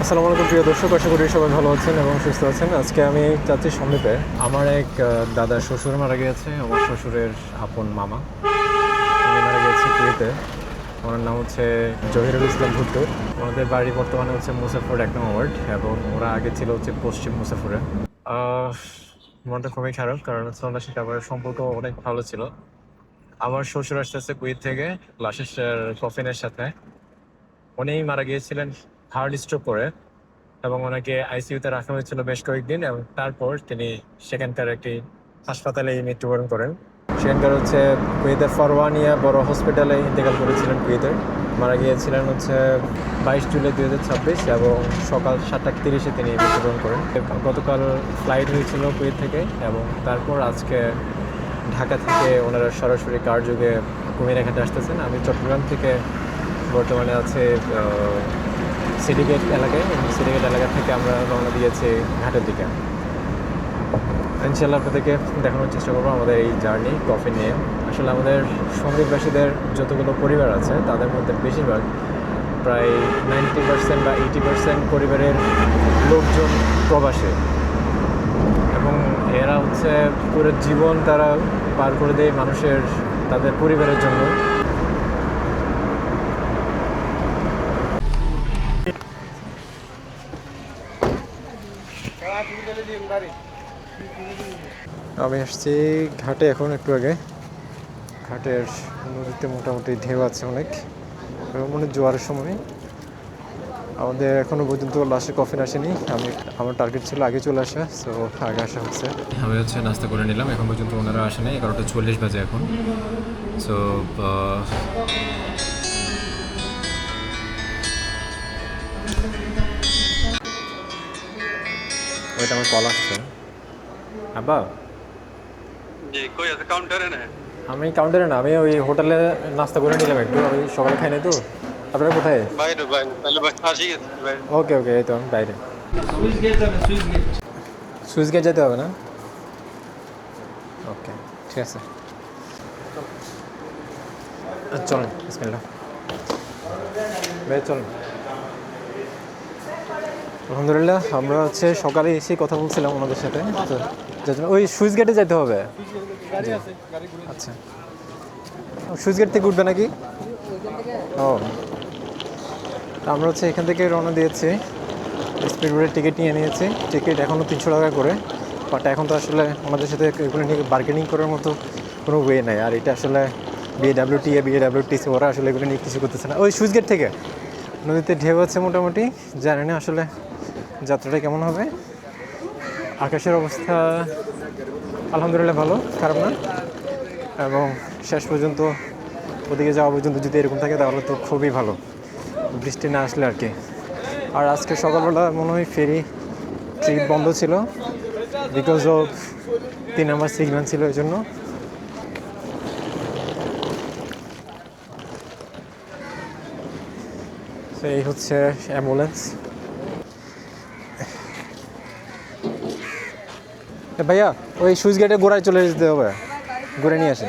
আসসালামু আলাইকুম প্রিয় দর্শক, আশা করি সবাই ভালো আছেন এবং সুস্থ আছেন। আজকে আমি যাচ্ছি সন্দ্বীপে। আমার এক দাদার শ্বশুর মারা গিয়েছে, আমার শ্বশুরের আপন মামা। উনি মারা গিয়েছে কুয়েতে। ওনার নাম হচ্ছে জহিরুল ইসলাম ভুট্টো। ওনাদের বাড়ি বর্তমানে হচ্ছে মুসাফর 1 নং ওয়ার্ড এবং ওরা আগে ছিল হচ্ছে পশ্চিম মুসাফরে। মনটা খুবই খারাপ, কারণ হচ্ছে ওনার সাথে আমার সম্পর্ক অনেক ভালো ছিল। আমার শ্বশুর আসতেছে কুয়েত থেকে লাশের কফিনের সাথে। উনি মারা গিয়েছিলেন হার্ট স্ট্রোক করে এবং ওনাকে আইসিইউতে রাখা হয়েছিল বেশ কয়েকদিন এবং তারপর তিনি সেখানকার একটি হাসপাতালে মৃত্যুবরণ করেন। সেখানকার হচ্ছে কুয়েতের ফরওয়ানিয়া বড় হসপিটালে ইন্তেকাল করেছিলেন কুয়েতের। মারা গিয়েছিলেন হচ্ছে 22 জুলাই 2026 এবং সকাল 7:30 তিনি মৃত্যুবরণ করেন। গতকাল ফ্লাইট হয়েছিল কুয়েত থেকে এবং তারপর আজকে ঢাকা থেকে ওনারা সরাসরি কারযোগে কুমিরাঘাটে আসতেছেন। আমি চট্টগ্রাম থেকে বর্তমানে আছে সিটিগেট এলাকায়। সিটিগেট এলাকা থেকে আমরা রওনা দিয়েছি ঘাটের দিকে। ইনশাআল্লাহ আপনাদেরকে দেখানোর চেষ্টা করবো আমাদের এই জার্নি কফি নিয়ে। আসলে আমাদের সন্দ্বীপবাসীদের যতগুলো পরিবার আছে তাদের মধ্যে বেশিরভাগ প্রায় 90% বা 80% পরিবারের লোকজন প্রবাসী এবং এরা হচ্ছে পুরো জীবন তারা পার করে দেয় মানুষের তাদের পরিবারের জন্য। আমি আসছি ঘাটে এখন একটু আগে। ঘাটের নদীতে মোটামুটি ঢেউ আছে অনেক, মনে জোয়ারের সময়। আমাদের এখনো পর্যন্ত লাস্টে কফিন আসেনি। আমার টার্গেট ছিল আগে চলে আসা, সো আগে আসা হচ্ছে। আমি হচ্ছে নাস্তা করে নিলাম, এখন পর্যন্ত ওনারা আসে নাই। 11:40 বাজে এখন। সো ওইটা আমার কল আসছে। আব্বা जी कोई ऐसा काउंटर है ना? আমি কাউন্টারে না, আমি ওই হোটেলে নাস্তা করে নিলাম একটু। আমি সকালে খাই নাই তো। আপনারা কোথায়? বাইরে বাইরে पहले बस आशी বাইরে। ওকে ওকে, এই তো আমি বাইরে। সুইচ গেট যেতে হবে না? ওকে ঠিক আছে, চলুন বিসমিল্লাহ ভাই চলুন। আলহামদুলিল্লাহ আমরা হচ্ছে সকালে এসে কথা বলছিলাম ওনাদের সাথে, তো যার জন্য ওই সুইচ গেটে যেতে হবে। আচ্ছা, সুইচ গেট থেকে উঠবে নাকি? ও, আমরা হচ্ছে এখান থেকে রওনা দিয়েছি। স্পিড বোটের টিকিট নিয়ে নিয়েছি। টিকিট এখনও 300 টাকা করে, বাট এখন তো আসলে আমাদের সাথে এগুলো নিয়ে বার্গেনিং করার মতো কোনো ওয়ে নাই। আর এটা আসলে বিএডাব্লিউটিসি ওরা আসলে এগুলো নিয়ে কিছু করতেছে না। ওই সুইচ গেট থেকে নদীতে ঢেউ আছে মোটামুটি, জানি না আসলে যাত্রাটা কেমন হবে। আকাশের অবস্থা আলহামদুলিল্লাহ ভালো, খারাপ না। এবং শেষ পর্যন্ত ওদিকে যাওয়া পর্যন্ত যদি এরকম থাকে তাহলে তো খুবই ভালো, বৃষ্টি না আসলে আর কি। আর আজকে সকালবেলা মনে হয় ফেরি ট্রিপ বন্ধ ছিল, বিকজ অফ 3 নম্বর সিগন্যাল ছিল, এই জন্য। এই হচ্ছে অ্যাম্বুলেন্স। ভাইয়া ওই সুইচ গেটে গোড়ায় চলে যেতে হবে, ঘুরে নিয়ে আসে।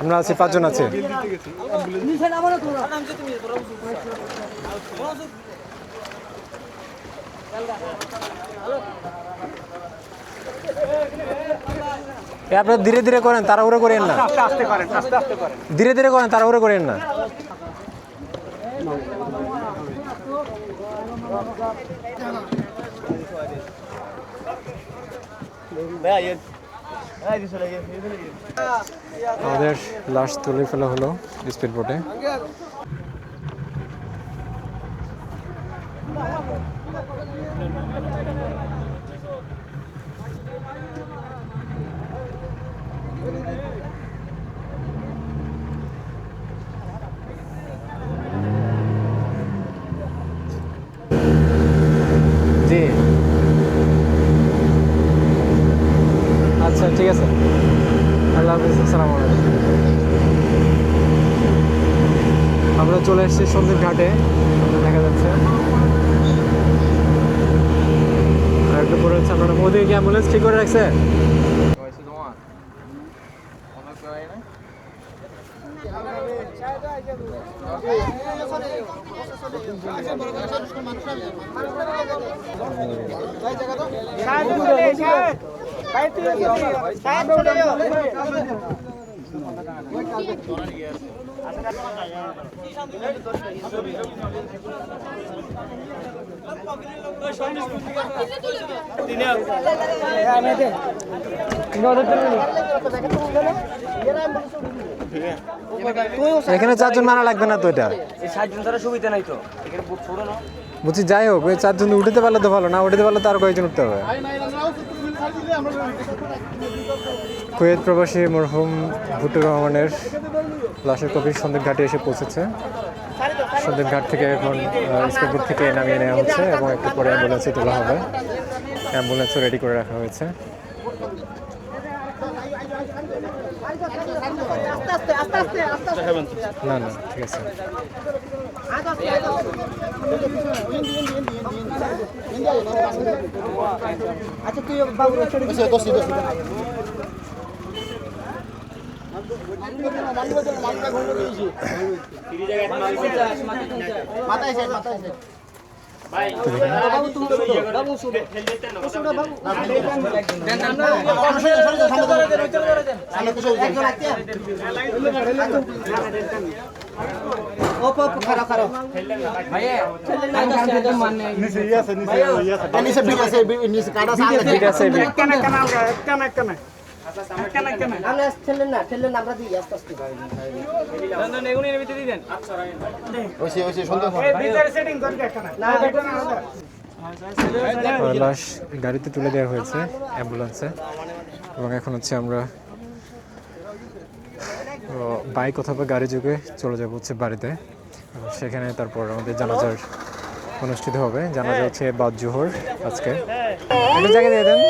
আমরা আছি 5 জন আছে। আপনারা ধীরে ধীরে করেন, তাড়াহুড়ো করেন না। ধীরে ধীরে করেন, তাড়াহুড়ো করেন না। আমাদের লাশ তুলে ফেলা হলো স্পিড বোটে। জি আচ্ছা, ঠিক আছে, আল্লাহ হাফিজ, আসসালামু আলাইকুম। আমরা চলে এসেছি সন্দ্বীপ ঘাটে, দেখা যাচ্ছে। আর একটু পরে হচ্ছে আপনারা ওদিকে কি অ্যাম্বুলেন্স ঠিক করে রাখছে? এখানে 4 জন মারা লাগবে না তো? এটা 60 জন ছাড়া সুবিধা নাই তো, এখানে বুক ছোট না। বুঝছি, যাই হোক, ওই 4 জন উঠতে পারলে তো ভালো, না উঠতে পারলে তো আরো কয়েকজন উঠতে হবে। কুয়েত প্রবাসী মরহুম ভুট্টুর রহমানের লাশের কপি সন্দ্বীপ ঘাটে এসে পৌঁছেছে। সন্দ্বীপ ঘাট থেকে এখন স্পিডবোট থেকে নামিয়ে নেওয়া হচ্ছে এবং একটু পরে অ্যাম্বুলেন্সে তোলা হবে। অ্যাম্বুলেন্সও রেডি করে রাখা হয়েছে। না না, ঠিক আছে। আচ্ছা তুই বাবু লাশ গাড়িতে তুলে দেওয়া হয়েছে অ্যাম্বুলেন্সে এবং এখন হচ্ছে আমরা বাইক অথবা গাড়ি যোগে চলে যাবো হচ্ছে বাড়িতে। সেখানে তারপর আমাদের জানাজার অনুষ্ঠিত হবে। জানাজা হচ্ছে বাদ জোহর আজকে। একটা জায়গা দিয়ে দেন।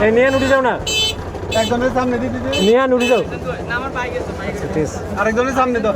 এই নিয়ে উঠে যাও না, একজনের সামনে দিতে নিয়ে উঠে যাও। আরেকজনের সামনে তো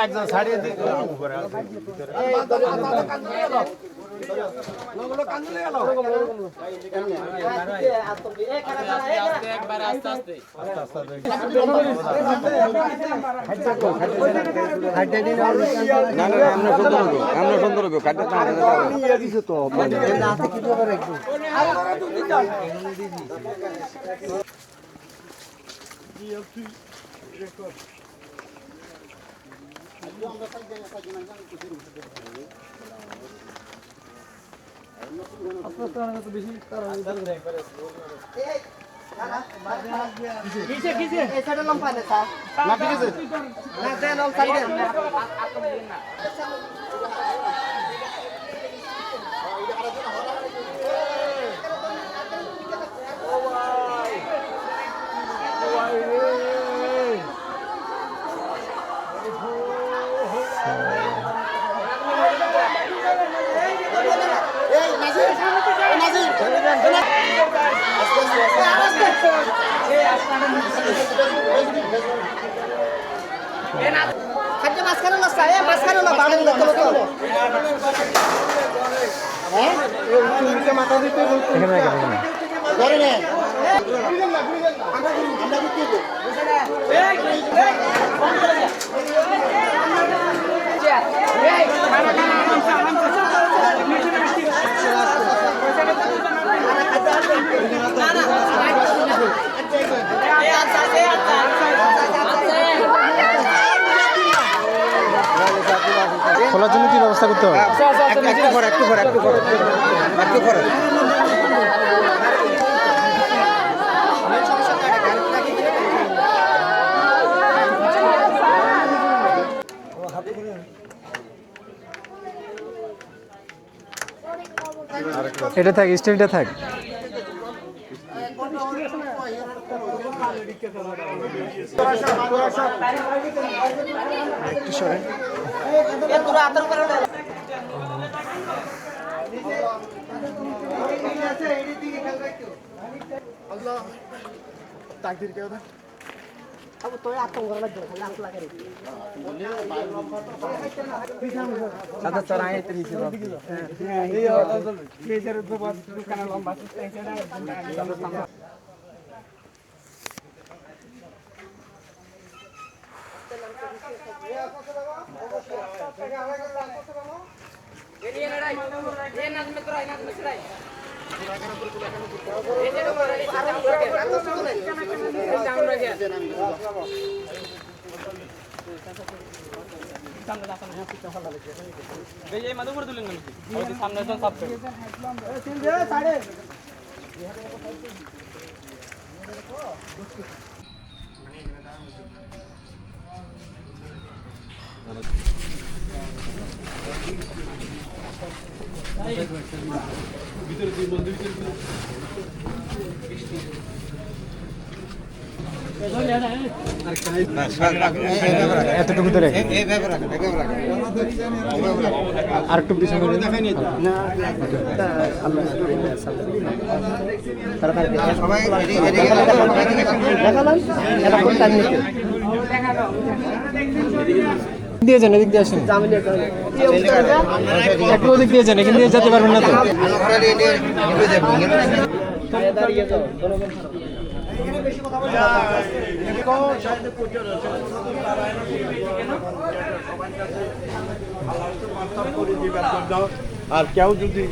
একজন ছাড়িয়ে দিই আমরা সুন্দর হবে কাটতে তো এখানে রাখেন, এখানে। খোলার জন্য কি ব্যবস্থা করতে হবে? একটু পরে এটা থাক, স্টিলটা থাক। একটু সরেন। এতটুকু ধরে আর একটু পিছনে দিয়ে যান, এদিক দিয়ে আসেন, একটু ওদিক দিয়ে যান, এখান দিয়ে যেতে পারবেন না তো। আর কেউ যদি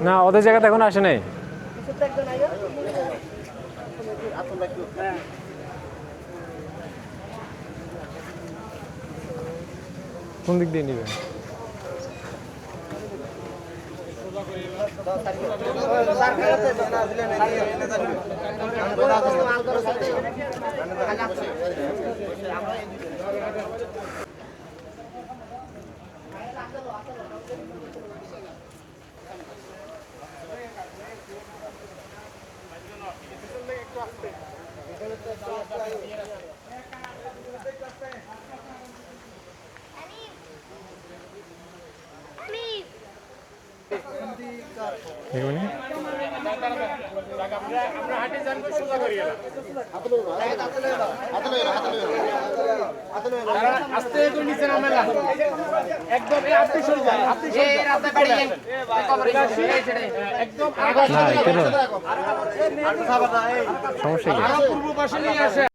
না, ওদের জায়গাতে এখন আসে নাই। কোন দিক দিয়ে নিবেন? এগুলো আস্তে করে নিচে নামেলা একদম আপনি সরে যান আপনি সরে যান রাতে বাড়ি একদম না কেন সমস্যা কি পূর্ব পাশে নিয়ে আসে